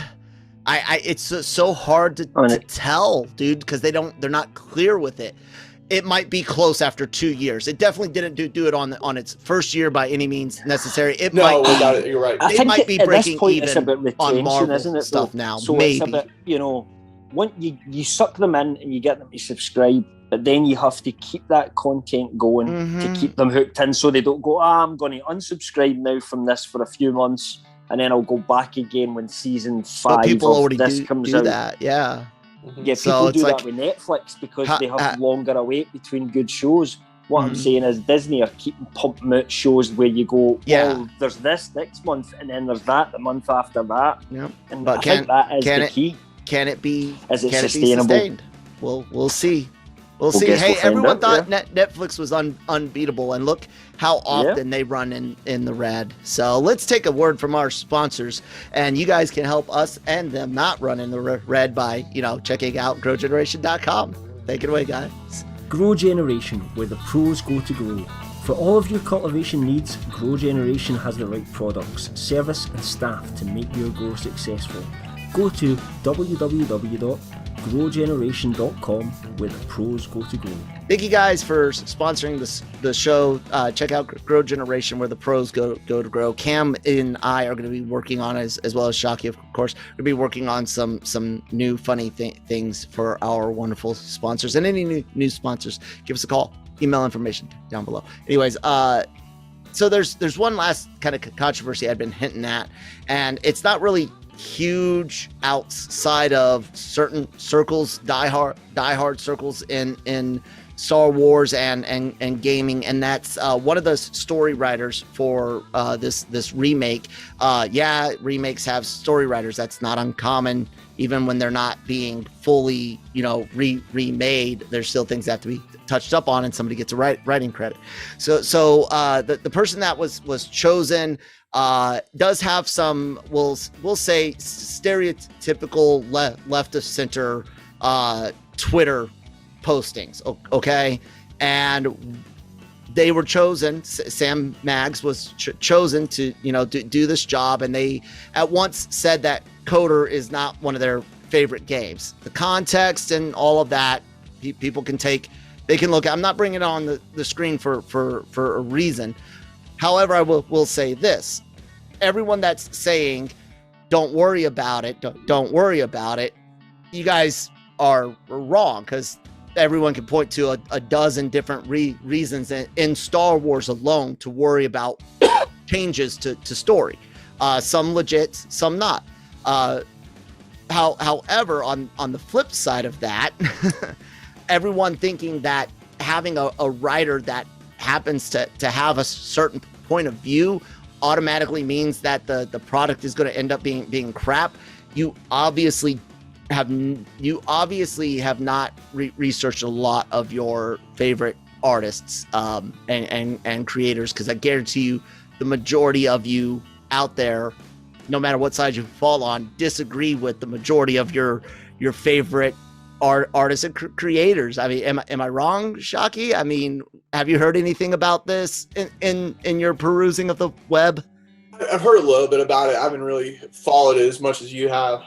Speaker 3: It's so hard to tell, dude, because they're not clear with it. It might be close after 2 years. It definitely didn't do it on its first year by any means necessary. It might
Speaker 5: without it, you're right.
Speaker 3: It might be breaking
Speaker 4: it's
Speaker 3: even
Speaker 4: about retention,
Speaker 3: on Marvel
Speaker 4: isn't it,
Speaker 3: stuff
Speaker 4: though?
Speaker 3: now.
Speaker 4: So
Speaker 3: Maybe.
Speaker 4: it's about, once you suck them in and you get them to subscribe, but then you have to keep that content going to keep them hooked in, so they don't go, I'm going to unsubscribe now from this for a few months, and then I'll go back again when season 5
Speaker 3: but people
Speaker 4: of
Speaker 3: already
Speaker 4: this
Speaker 3: do
Speaker 4: comes out.
Speaker 3: that, yeah.
Speaker 4: Yeah,
Speaker 3: So
Speaker 4: people
Speaker 3: it's
Speaker 4: do
Speaker 3: like,
Speaker 4: that with Netflix because they have longer a wait between good shows. What I'm saying is Disney are keeping pumping out shows where you go, there's this next month, and then there's that the month after that.
Speaker 3: Yeah.
Speaker 4: And
Speaker 3: But
Speaker 4: I think that is the key.
Speaker 3: Can it be?
Speaker 4: Is it
Speaker 3: can
Speaker 4: sustainable?
Speaker 3: It be sustained? We'll see. We'll see.
Speaker 4: guess
Speaker 3: Hey,
Speaker 4: we'll find
Speaker 3: everyone
Speaker 4: out,
Speaker 3: thought Netflix was unbeatable, and look how often they run in the red. So let's take a word from our sponsors, and you guys can help us and them not run in the red by checking out growgeneration.com. Take it away, guys.
Speaker 6: Grow Generation, where the pros go to grow. For all of your cultivation needs, Grow Generation has the right products, service and staff to make your grow successful. Go to www.growgeneration.com, where the pros go to grow.
Speaker 3: Thank you guys for sponsoring the show. Check out Grow Generation, where the pros go to grow. Cam and I are going to be working on, as well as Shockey, of course, we're going to be working on some new funny things for our wonderful sponsors. And any new sponsors, give us a call. Email information down below. Anyways, so there's one last kind of controversy I've been hinting at, and it's not really huge outside of certain circles, diehard circles in Star Wars and gaming, and that's one of the story writers for this remake. Remakes have story writers. That's not uncommon. Even when they're not being fully remade, there's still things that have to be touched up on, and somebody gets a writing credit. So the person that was chosen does have some, we'll say, stereotypical left of center Twitter postings, okay? And they were chosen, Sam Maggs was chosen to do this job, and they at once said that KOTOR is not one of their favorite games. The context and all of that, people can look at. I'm not bringing it on the screen for a reason. However, I will say this: everyone that's saying, "Don't worry about it," don't worry about it, you guys are wrong, because everyone can point to a dozen different reasons in Star Wars alone to worry about changes to story. Some legit, some not. However, on the flip side of that, everyone thinking that having a writer that happens to have a certain point of view automatically means that the product is going to end up being crap. You obviously have not researched a lot of your favorite artists and creators, because I guarantee you the majority of you out there, no matter what side you fall on, disagree with the majority of your favorite artists and creators. I mean, am I wrong, Shockey? I mean, have you heard anything about this in your perusing of the web?
Speaker 5: I've heard a little bit about it. I haven't really followed it as much as you have.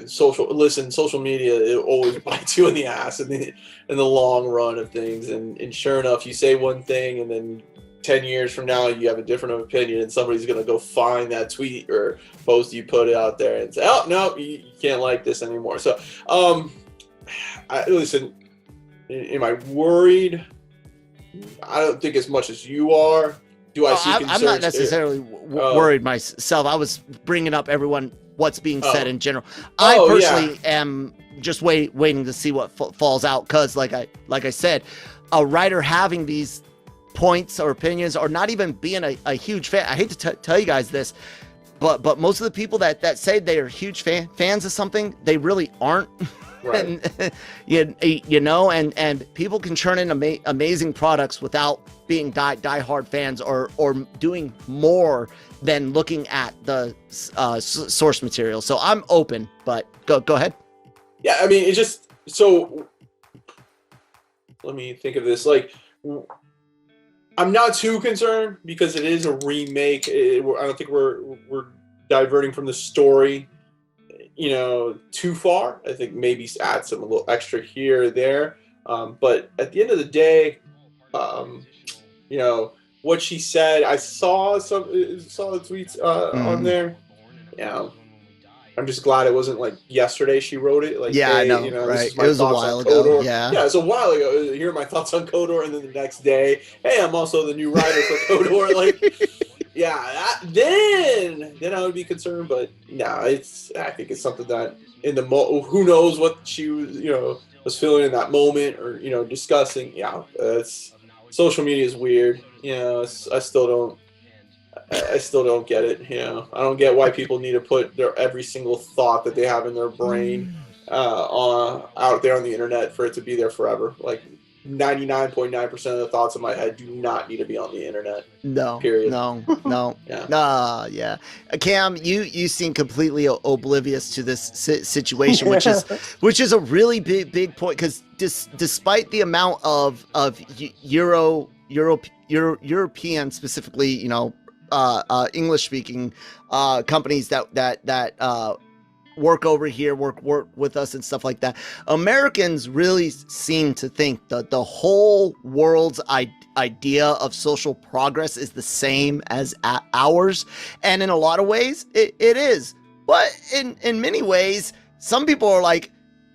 Speaker 5: Social media, it always bites you in the ass in the long run of things. And sure enough, you say one thing, and then 10 years from now, you have a different opinion, and somebody's going to go find that tweet or post you put it out there and say, oh, no, you can't like this anymore. So, listen, am I worried? I don't think as much as you are. Do I see concerns?
Speaker 3: I'm not necessarily worried myself. I was bringing up what's being said in general. I personally am just waiting to see what falls out, because like I said, a writer having these points or opinions, or not even being a huge fan. I hate to tell you guys this, but most of the people that say they are huge fans of something, they really aren't. Right. and people can churn in amazing products without being die-hard fans or doing more than looking at the source material. So I'm open, but go ahead.
Speaker 5: Yeah, I mean, it's just, so let me think of this. Like, I'm not too concerned because it is a remake. I don't think we're diverting from the story, too far. I think maybe add some a little extra here or there. But at the end of the day, what she said, I saw the tweets on there. I'm just glad it wasn't like yesterday she wrote it. Like,
Speaker 3: yeah,
Speaker 5: hey,
Speaker 3: I know,
Speaker 5: this
Speaker 3: right?
Speaker 5: is my
Speaker 3: It was a
Speaker 5: thoughts
Speaker 3: while
Speaker 5: on
Speaker 3: ago.
Speaker 5: KOTOR.
Speaker 3: Yeah,
Speaker 5: it's a while ago. Here are my thoughts on KOTOR, and then the next day, hey, I'm also the new writer for KOTOR. Like, then I would be concerned. But no, I think it's something that who knows what she was feeling in that moment or discussing. Yeah, social media is weird. I still don't get it. I don't get why people need to put their every single thought that they have in their brain out there on the internet for it to be there forever. Like 99.9% of the thoughts in my head do not need to be on the internet.
Speaker 3: no,
Speaker 5: Period.
Speaker 3: no,
Speaker 5: Yeah.
Speaker 3: yeah. Cam, you seem completely oblivious to this situation, which is a really big point because despite the amount of European specifically, English speaking companies that work over here, work with us and stuff like that. Americans really seem to think that the whole world's idea of social progress is the same as ours, and in a lot of ways it is, but in many ways some people are like,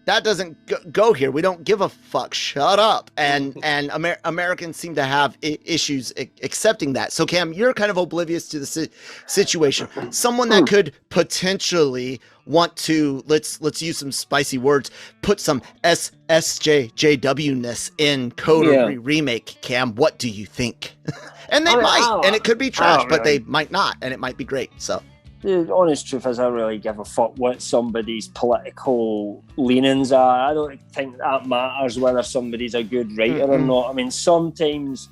Speaker 3: that doesn't go here. We don't give a fuck. Shut up. And Americans seem to have issues accepting that. So Cam, you're kind of oblivious to the situation. Someone that could potentially want to, let's use some spicy words, put some SJW-ness in KOTOR remake. Cam, what do you think? And they might, and it could be trash, but they might not, and it might be great. So.
Speaker 4: The honest truth is I don't really give a fuck what somebody's political leanings are. I don't think that matters whether somebody's a good writer or not. I mean, sometimes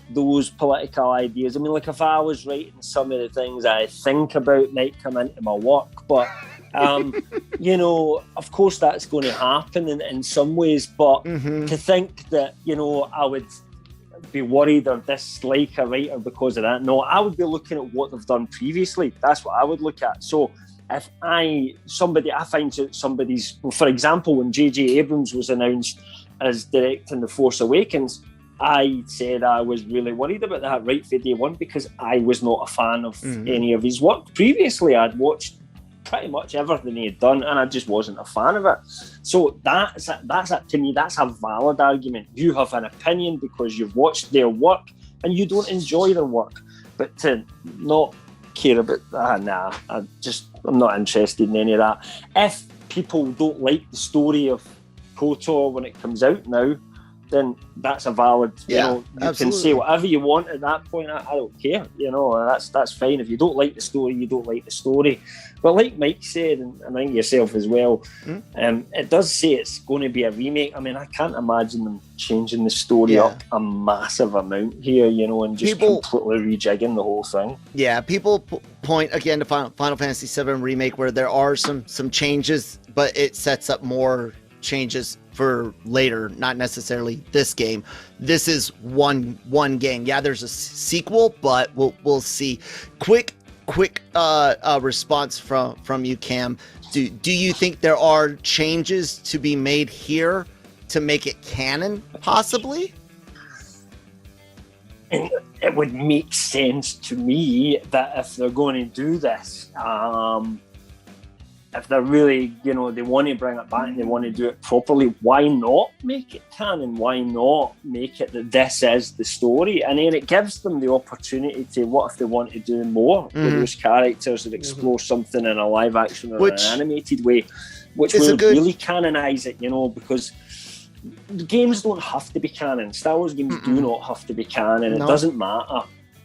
Speaker 4: those political ideas, like if I was writing some of the things I think about might come into my work, but of course that's going to happen in some ways, but to think that, I would be worried or dislike a writer because of that. No, I would be looking at what they've done previously. That's what I would look at. So if I find out somebody's, for example, when J.J. Abrams was announced as directing The Force Awakens, I said I was really worried about that right from day one because I was not a fan of any of his work. Previously, I'd watched pretty much everything he had done, and I just wasn't a fan of it. So that's to me, that's a valid argument. You have an opinion because you've watched their work and you don't enjoy their work, but to not care about that, I'm not interested in any of that. If people don't like the story of KOTOR when it comes out now, then that's a valid, you can say whatever you want at that point. I don't care, that's fine. If you don't like the story, you don't like the story. But like Mike said, and I think yourself as well, it does say it's going to be a remake. I mean, I can't imagine them changing the story up a massive amount here, and just completely rejigging the whole thing. Yeah,
Speaker 3: people point again to Final Fantasy VII Remake where there are some changes, but it sets up more changes for later, not necessarily this game. This is one game. Yeah, there's a sequel, but we'll see. Quick response from you, Cam. Do you think there are changes to be made here to make it canon, possibly?
Speaker 4: It would make sense to me that if they're going to do this, if they're really, they want to bring it back and they want to do it properly, why not make it canon? Why not make it that this is the story? And then it gives them the opportunity to, what if they want to do more with those characters and explore something in a live action or an animated way, which will really canonize it, because the games don't have to be canon. Star Wars games do not have to be canon. No. It doesn't matter.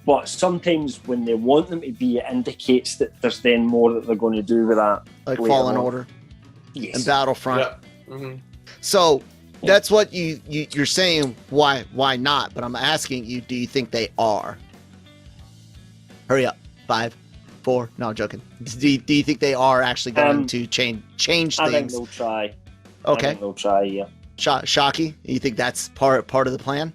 Speaker 4: But sometimes when they want them to be, it indicates that there's then more that they're going to do with that.
Speaker 3: Like Fallen Order and Battlefront. Yeah. So that's what you're saying, why not? But I'm asking you, do you think they are? Hurry up. 5, 4, no, I'm joking. Do you think they are actually going to change things?
Speaker 4: I think they'll try.
Speaker 3: Okay.
Speaker 4: I think they'll try, yeah.
Speaker 3: Shocky, you think that's part of the plan?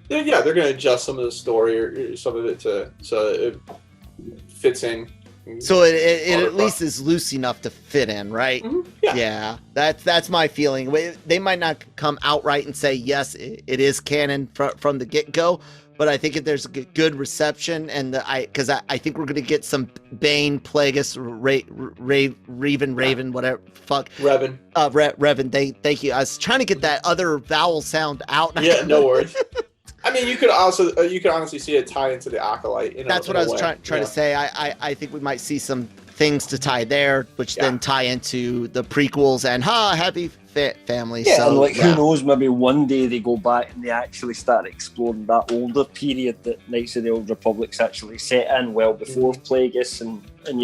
Speaker 5: they're going to adjust some of the story or some of it so it fits in.
Speaker 3: So it at least is loose enough to fit in, right?
Speaker 5: Mm-hmm.
Speaker 3: Yeah, that's my feeling. They might not come outright and say yes, it is canon from the get go, but I think if there's a good reception, and because I think we're gonna get some Bane, Plagueis, Raven, whatever, fuck,
Speaker 5: Revan.
Speaker 3: Revan. Thank you. I was trying to get that other vowel sound out.
Speaker 5: Yeah, no worries. I mean, you could honestly see it tie into the Acolyte.
Speaker 3: That's what I was trying to say. I think we might see some things to tie there, which then tie into the prequels and happy family.
Speaker 4: Yeah,
Speaker 3: so,
Speaker 4: and who knows? Maybe one day they go back and they actually start exploring that older period that Knights of the Old Republic's actually set in, well before Plagueis and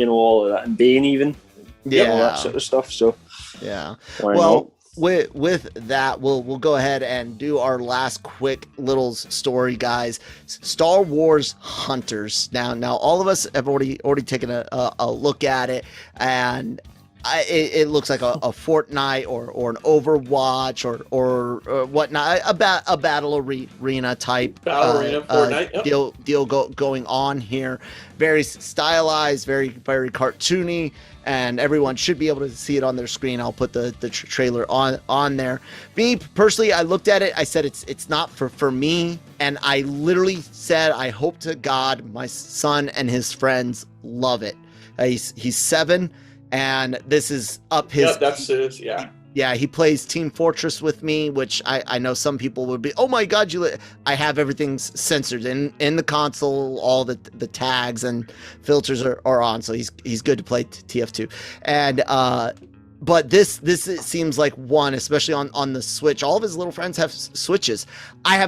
Speaker 4: all of that, and Bane even, all that sort of stuff. So
Speaker 3: yeah,
Speaker 4: well.
Speaker 3: With that, we'll go ahead and do our last quick little story, guys. Star Wars Hunters. Now, all of us have already taken a look at it, and it looks like a Fortnite or an Overwatch or whatnot, a battle arena type
Speaker 5: Fortnite,
Speaker 3: deal going on here. Very stylized, very cartoony, and everyone should be able to see it on their screen. I'll put the trailer on there. Me personally, I looked at it. I said it's not for me, and I literally said I hope to God my son and his friends love it. He's 7. And this is up his.
Speaker 5: Yep, that's it. Yeah.
Speaker 3: Yeah, he plays Team Fortress with me, which I know some people would be. Oh my God, I have everything censored in the console. All the tags and filters are on, so he's good to play TF2. And but this it seems like one, especially on the Switch. All of his little friends have Switches. I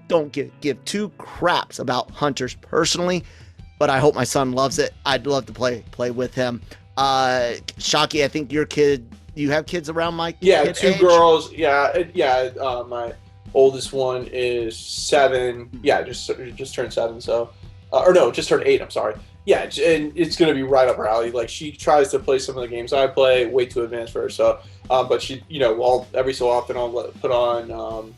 Speaker 3: don't give two craps about Hunters personally, but I hope my son loves it. I'd love to play with him. Shockey, I think you have kids around my kid
Speaker 5: 2
Speaker 3: age?
Speaker 5: girls. My oldest one is 7. Yeah, just turned 7. So, or no, just turned 8. I'm sorry. Yeah, and it's gonna be right up her alley. Like, she tries to play some of the games I play, way too advanced for her. So, but she, every so often I'll put on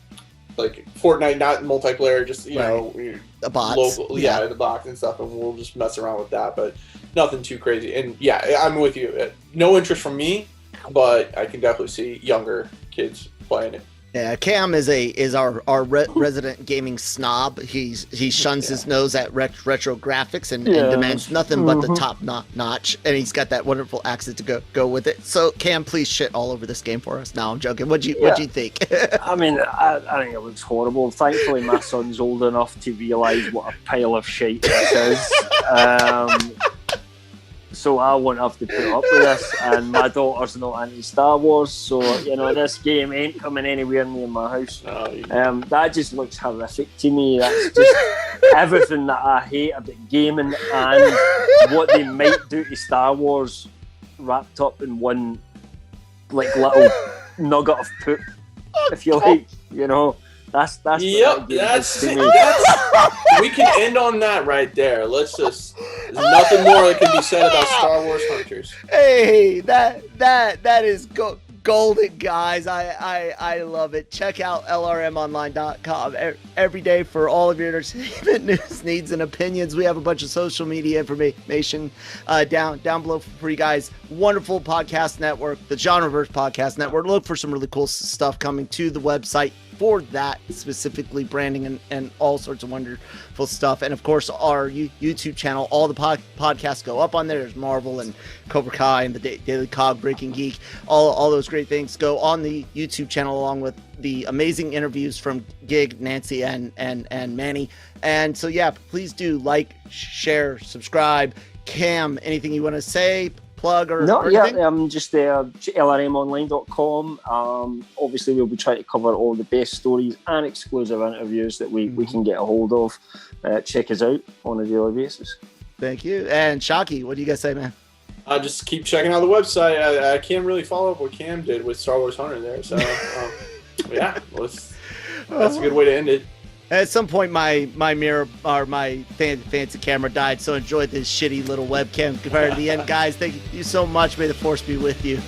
Speaker 5: like Fortnite, not multiplayer, just
Speaker 3: the bots.
Speaker 5: Local, the box and stuff, and we'll just mess around with that. But nothing too crazy. And yeah, I'm with you. No interest from me, but I can definitely see younger kids playing it.
Speaker 3: Yeah, Cam is our resident gaming snob. He shuns his nose at retro graphics and demands nothing but the top notch. And he's got that wonderful accent to go with it. So Cam, please shit all over this game for us. No, I'm joking. What'd you think?
Speaker 4: I mean, I think it looks horrible. Thankfully, my son's old enough to realise what a pile of shite this is. So I won't have to put up with this, and my daughter's not into Star Wars, so this game ain't coming anywhere near my house. That just looks horrific to me. That's just everything that I hate about gaming and what they might do to Star Wars wrapped up in one little nugget of poop, if you like. That's
Speaker 5: yep. That's we can end on that right there. Let's just. There's nothing more that can be said about Star Wars Hunters.
Speaker 3: Hey, that is golden, guys. I love it. Check out lrmonline.com every day for all of your entertainment news, needs, and opinions. We have a bunch of social media information down below for you guys. Wonderful podcast network, the Genreverse podcast network. Look for some really cool stuff coming to the website for that, specifically branding and all sorts of wonderful stuff. And of course, our YouTube channel, all the podcasts go up on there. There's Marvel and Cobra Kai and the Daily Cog, Breaking Geek, all those great things go on the YouTube channel, along with the amazing interviews from Gig, Nancy, and Manny. And so yeah, please do like, share, subscribe. Cam, anything you want to say? Plug or anything?
Speaker 4: Just lrmonline.com. Obviously, we'll be trying to cover all the best stories and exclusive interviews that we can get a hold of. Check us out on a daily basis.
Speaker 3: Thank you. And Shockey, what do you guys say, man?
Speaker 5: Just keep checking out the website. I can't really follow up what Cam did with Star Wars Hunter there. So, that's a good way to end it.
Speaker 3: At some point, my mirror or my fancy camera died, so enjoy this shitty little webcam compared to the end, guys. Thank you so much. May the force be with you.